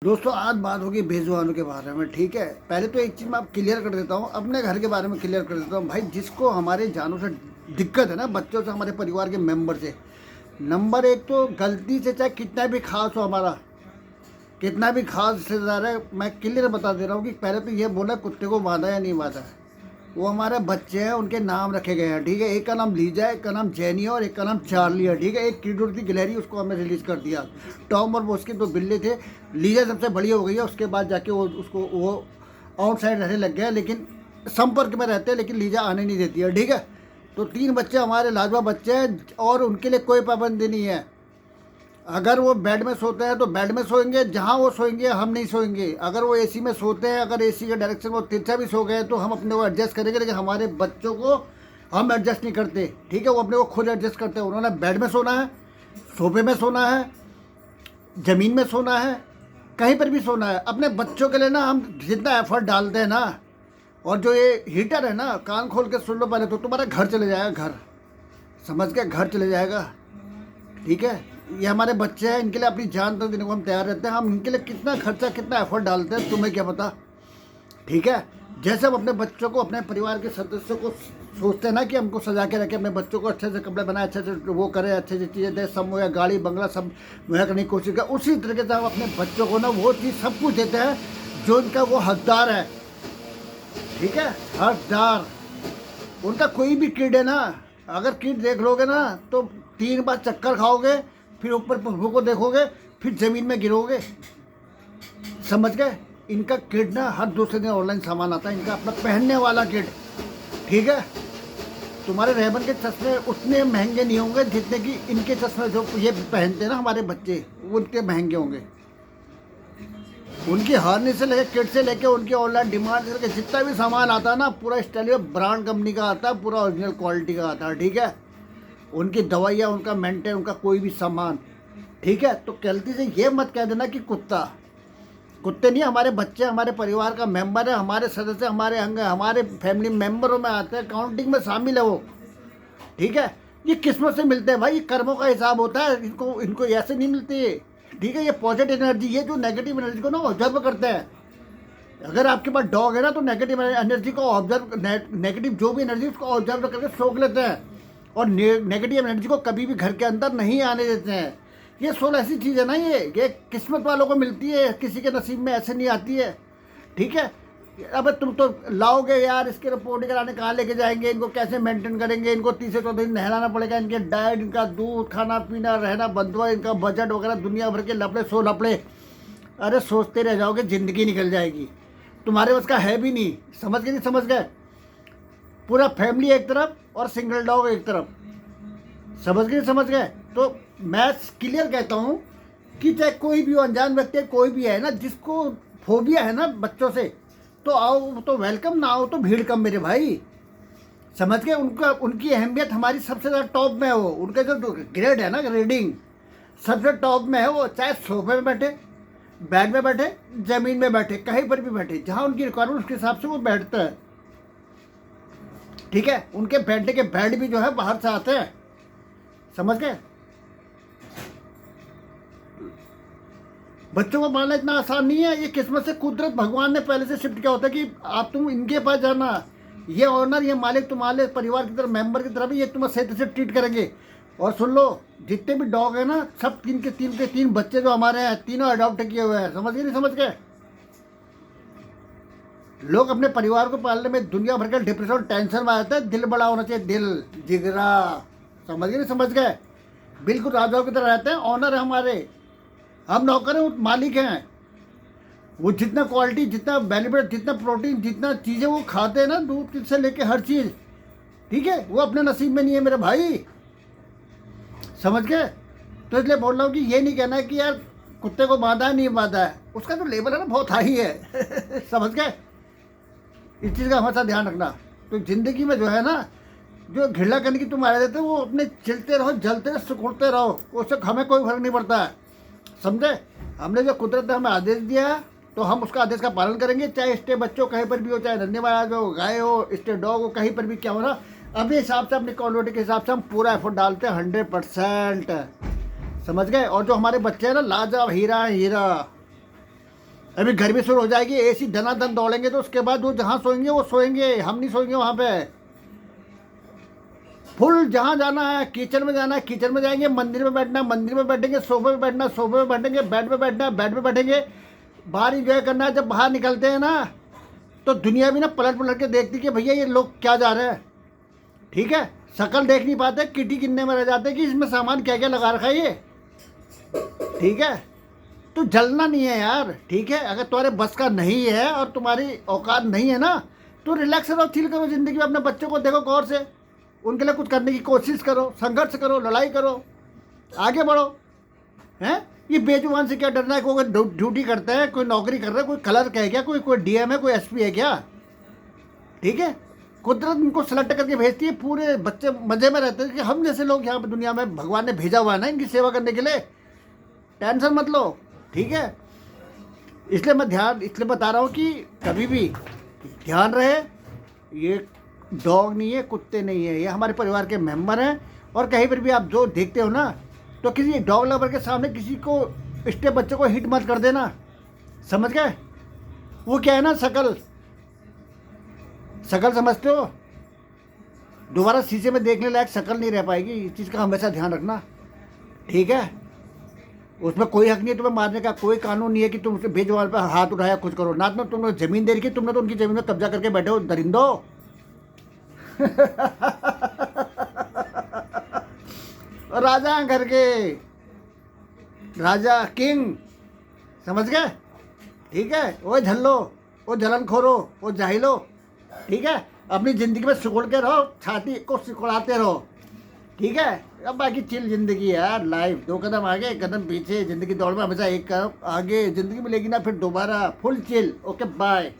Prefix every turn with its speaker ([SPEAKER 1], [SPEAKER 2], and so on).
[SPEAKER 1] दोस्तों आज बात होगी बेजुबानों के बारे में। ठीक है, पहले तो एक चीज़ मैं आप क्लियर कर देता हूँ, अपने घर के बारे में क्लियर कर देता हूँ। भाई जिसको हमारे जानों से दिक्कत है ना, बच्चों से, हमारे परिवार के मेंबर से, नंबर एक तो गलती से चाहे कितना भी खास हो, हमारा कितना भी खास रिश्तेदार है, मैं क्लियर बता दे रहा हूँ कि पहले तो ये बोला कुत्ते को बांधा या नहीं बांधा है। वो हमारे बच्चे हैं, उनके नाम रखे गए हैं। ठीक है, एक का नाम लीजा है, एक का नाम जैनी है और एक का नाम चार्ली है। ठीक है, एक कीडुर थी गिलहरी, उसको हमने रिलीज़ कर दिया। टॉम और वो उसके दो बिल्ले थे। लीजा सबसे बड़ी हो गई है, उसके बाद जाके वो आउटसाइड रहने लग गया, लेकिन संपर्क में रहते हैं, लेकिन लीजा आने नहीं देती है। ठीक है, तो 3 बच्चे हमारे लाजवाब बच्चे हैं और उनके लिए कोई पाबंदी नहीं है। अगर वो बेड में सोते हैं तो बेड में सोएंगे, जहाँ वो सोएंगे हम नहीं सोएंगे। अगर वो एसी में सोते हैं, अगर एसी के डायरेक्शन में तिरछा भी सो गए तो हम अपने को एडजस्ट करेंगे, लेकिन हमारे बच्चों को हम एडजस्ट नहीं करते। ठीक है, वो अपने को खुद एडजस्ट करते हैं। उन्होंने बेड में सोना है, सोफे में सोना है, ज़मीन में सोना है, कहीं पर भी सोना है। अपने बच्चों के लिए ना हम जितना एफर्ट डालते हैं ना, और जो ये हीटर है ना, कान खोल के सुन लो पहले तो, तुम्हारा घर चले जाएगा, घर समझ के घर चले जाएगा। ठीक है, ये हमारे बच्चे हैं, इनके लिए अपनी जान तक देने को हम तैयार रहते हैं। हम इनके लिए कितना खर्चा, कितना एफर्ट डालते हैं, तुम्हें क्या पता। ठीक है, जैसे हम अपने बच्चों को, अपने परिवार के सदस्यों को सोचते हैं ना कि हमको सजा के रखें, अपने बच्चों को अच्छे से कपड़े बनाए, अच्छे से वो करें, अच्छी अच्छी चीज़ें दें, सब या गाड़ी बंगला सब मुहैया करने की कोशिश करें, उसी तरीके से हम अपने बच्चों को ना वो चीज़ सब कुछ देते हैं जो इनका वो हकदार है। ठीक है, हकदार उनका कोई भी किड है ना, अगर किड देख लोगे ना तो 3 बार चक्कर खाओगे, फिर ऊपर प्रभु को देखोगे, फिर ज़मीन में गिरोगे। समझ गए। इनका किड ना हर दूसरे दिन ऑनलाइन सामान आता है, इनका अपना पहनने वाला किड। ठीक है, तुम्हारे रेबन के चश्मे उतने महंगे नहीं होंगे जितने कि इनके चश्मे जो ये पहनते हैं ना हमारे बच्चे, उनके महंगे होंगे। उनकी हारने से लेकर किट से लेकर उनकी ऑनलाइन डिमांड से लेकर जितना भी सामान आता है ना, पूरा स्टाइल ब्रांड कंपनी का आता है, पूरा ओरिजिनल क्वालिटी का आता है। ठीक है, उनकी दवाइयाँ, उनका मेंटेन, उनका कोई भी सामान। ठीक है, तो गलती से ये मत कह देना कि कुत्ता, कुत्ते नहीं, हमारे बच्चे हमारे परिवार का मेंबर है, हमारे सदस्य, हमारे अंग है, हमारे फैमिली मेंबरों में आते हैं, काउंटिंग में शामिल है वो। ठीक है, ये किस्मत से मिलते हैं भाई, ये कर्मों का हिसाब होता है, इनको इनको ऐसे नहीं मिलती है। ठीक है, ये पॉजिटिव एनर्जी, ये जो नेगेटिव एनर्जी को ना ऑब्जर्व करते हैं। अगर आपके पास डॉग है ना तो नेगेटिव एनर्जी को ऑब्जर्व, नेगेटिव जो भी एनर्जी उसको ऑब्जर्व करके सोख लेते हैं, और नेगेटिव एनर्जी को कभी भी घर के अंदर नहीं आने देते हैं। ये सोल ऐसी चीज़ है ना, ये किस्मत वालों को मिलती है, किसी के नसीब में ऐसे नहीं आती है। ठीक है, अब तुम तो लाओगे यार, इसके रिपोर्ट कराने कहाँ लेके जाएंगे, इनको कैसे मेंटेन करेंगे, इनको 30 से 14 दिन नहलाना पड़ेगा, इनके डाइट, इनका दूध, खाना पीना, रहना, बंधुआ, इनका बजट वगैरह, दुनिया भर के लफड़े सो लफड़े। अरे सोचते रह जाओगे, ज़िंदगी निकल जाएगी, तुम्हारे बस का है भी नहीं। समझ गए, नहीं समझ गए। पूरा फैमिली एक तरफ और सिंगल डॉग एक तरफ। समझ गए, समझ गए। तो मैं क्लियर कहता हूँ कि चाहे कोई भी हो, अनजान व्यक्ति कोई भी है ना, जिसको फोबिया है ना बच्चों से, तो आओ, तो वेलकम, ना आओ तो भीड़ कम मेरे भाई। समझ गए। उनका, उनकी अहमियत हमारी सबसे ज़्यादा टॉप में है। वो उनका जो ग्रेड है ना, ग्रेडिंग सबसे टॉप में है। वो चाहे सोफे में बैठे, बेड में बैठे, ज़मीन में बैठे, कहीं पर भी बैठे, जहाँ उनकी रिक्वायरमेंट उसके हिसाब से वो बैठता है। ठीक है, उनके बैठने के बेड भी जो है बाहर से आते हैं। समझ गए। बच्चों को पालना इतना आसान नहीं है, ये किस्मत से, कुदरत, भगवान ने पहले से शिफ्ट किया होता है कि आप तुम इनके पास जाना, ये ऑनर, ये मालिक तुम्हारे परिवार की तरफ, मेंबर की तरफ, ये तुम्हें सही से ट्रीट करेंगे। और सुन लो, जितने भी डॉग है ना, सब 3 बच्चे जो हमारे हैं, तीनों अडॉप्ट किए हुए हैं। समझ गए, नहीं समझ गए। लोग अपने परिवार को पालने में दुनिया भर के डिप्रेशन, टेंशन में आते हैं। दिल बड़ा होना चाहिए, दिल, जिगरा। समझ गए, नहीं समझ गए। बिल्कुल राजाओं की तरह रहते हैं, ऑनर है हमारे, हम नौकर हैं, वो मालिक हैं। वो जितना क्वालिटी, जितना बेनिफिट, जितना प्रोटीन, जितना चीज़ें वो खाते हैं ना, दूध से लेके हर चीज़, ठीक है, वो अपने नसीब में नहीं है मेरे भाई। समझ गए। तो इसलिए बोल रहा हूँ कि ये नहीं कहना है कि यार कुत्ते को बांधा है, नहीं बांधा है, उसका जो लेवल है ना बहुत हाई है। समझ गए। इस चीज़ का हमेशा ध्यान रखना। तो ज़िंदगी में जो है ना, जो घिरला करने की तुम आ देते हो, वो अपने चिलते रहो, जलते रहो, सिकुड़ते रहो, उससे हमें कोई फर्क नहीं पड़ता है। समझे। हमने जो कुदरत ने हमें आदेश दिया है, तो हम उसका आदेश का पालन करेंगे, चाहे स्टे बच्चों कहीं पर भी हो, चाहे धन्य महाराज हो, गाय हो, स्टे डॉग हो, कहीं पर भी क्या हो ना, अपने हिसाब से, अपनी क्वालिटी के हिसाब से हम पूरा एफर्ट डालते हैं 100%। समझ गए। और जो हमारे बच्चे हैं ना, लाजवाब हीरा है, हीरा। अभी गर्मी शुरू हो जाएगी, एसी धनाधन दौड़ेंगे तो उसके बाद वो जहाँ सोएंगे वो सोएंगे, हम नहीं सोएंगे वहाँ पे। फुल जहाँ जाना है, किचन में जाना है किचन में जाएंगे, मंदिर में बैठना है मंदिर में बैठेंगे, सोफे में बैठना है सोफे में बैठेंगे, बेड पे बैठना है बेड पे बैठेंगे। बाहर इंजॉय करना है। जब बाहर निकलते हैं ना तो दुनिया भी ना पलट पलट के देखती कि भैया ये लोग क्या जा रहे हैं, ठीक है। शक्ल देख नहीं पाते, किटी गिनने में रह जाते कि इसमें सामान क्या क्या लगा रखा है ये, ठीक है। तो जलना नहीं है यार, ठीक है। अगर तुम्हारे बस का नहीं है और तुम्हारी औकात नहीं है ना तो रिलैक्स रहो, चिल करो ज़िंदगी में। अपने बच्चों को देखो गौर से, उनके लिए कुछ करने की कोशिश करो, संघर्ष करो, लड़ाई करो, आगे बढ़ो, हैं। ये बेजुबान से क्या डरना है। कोई ड्यूटी करता है, कोई नौकरी कर रहा है, कोई क्लर्क है क्या, कोई डीएम है, कोई एसपी है क्या, ठीक है। कुदरत उनको सेलेक्ट करके भेजती है, पूरे बच्चे मज़े में रहते हैं कि हम जैसे लोग यहाँ पर दुनिया में भगवान ने भेजा हुआ है ना इनकी सेवा करने के लिए। टेंशन मत लो, ठीक है। इसलिए बता रहा हूँ कि कभी भी ध्यान रहे, ये डॉग नहीं है, कुत्ते नहीं है, ये हमारे परिवार के मेंबर हैं। और कहीं पर भी आप जो देखते हो ना तो किसी डॉग लवर के सामने किसी को स्टेप बच्चों को हिट मत कर देना, समझ गए। वो क्या है ना, शकल समझते हो, दोबारा शीशे में देखने लायक शक्ल नहीं रह पाएगी। इस चीज़ का हमेशा ध्यान रखना, ठीक है। उसमें कोई हक नहीं है तुम्हें मारने का, कोई कानून नहीं है कि तुम उसके बेजुबान पर हाथ उठाया कुछ करो ना। तो तुमने ज़मीन दे रखी, तुमने तो उनकी ज़मीन में कब्जा करके बैठे हो दरिंदो। राजा हैं घर के, राजा किंग, समझ गए, ठीक है। वो झल्लो, वो जलन खोरो, वो जाहिलो, ठीक है। अपनी ज़िंदगी में सिकुड़ के रहो, छाती को सिकुड़ाते रहो, ठीक है। अब बाकी चिल ज़िंदगी है यार, लाइफ 2 कदम आगे 1 कदम पीछे, ज़िंदगी दौड़ में हमेशा 1 कदम आगे। ज़िंदगी मिलेगी ना फिर दोबारा, फुल चिल। Okay bye.